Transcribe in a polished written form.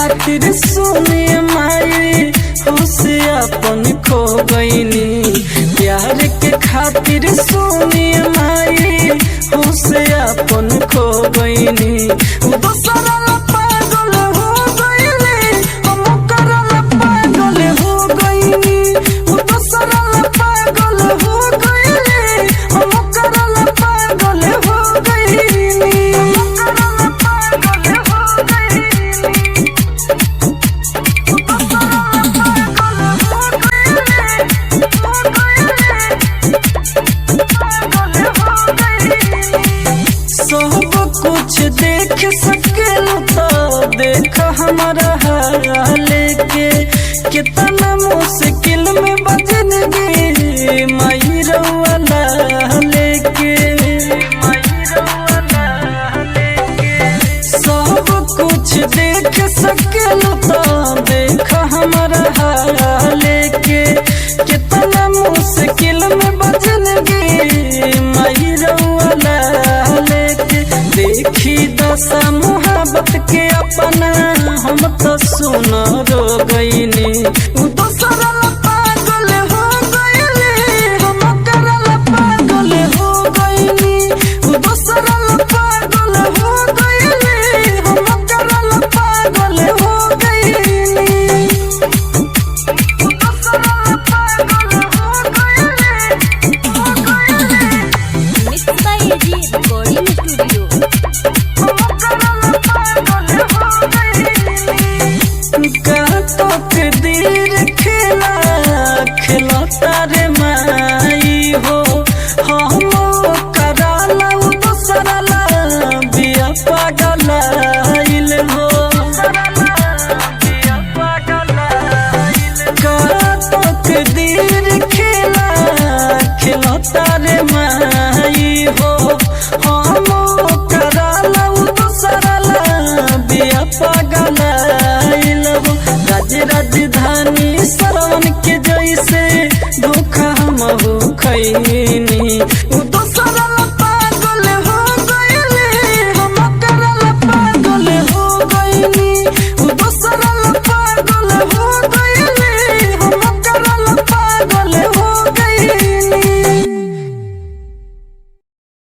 खातिर सुने माई होसे अपन खो गईनी। प्यार के खातिर सुने माई होसे अपन खो गईनी। दूसरा पागल हो गईली हम करल पागल हो गईनी। दूसरा पागल हो गईली हम करल पागल हो गईनी। सब कुछ देख सकेलू तो देख हमारा हाल के। कितना मुश्किल में बजनगी माई रउआ लेके। सब कुछ देख सकेलू तो देख हमारा हाल के। कितना मुश्किल में बजनगी माई रउआ लेके। देखी दशा मोहब्बत के अपना हम तो सुन रो गईनी। दूसरा पागल हो गईली हम करल पागल हो गईनी। दूसरा पागल हो गईली हम करल पागल हो गईनी। दूसरा पागल हो गईली मिक्स बाय एजी रिकॉर्डिंग स्टूडियो। तकदीर खेला खिलौता रे माई हो। हम कराला दूसरा ला बिया पागल आइल हो। तकदीर खेला खिलौता रे माई हो। हम कराला दूसरा ला बिया पागल आइल हो। राज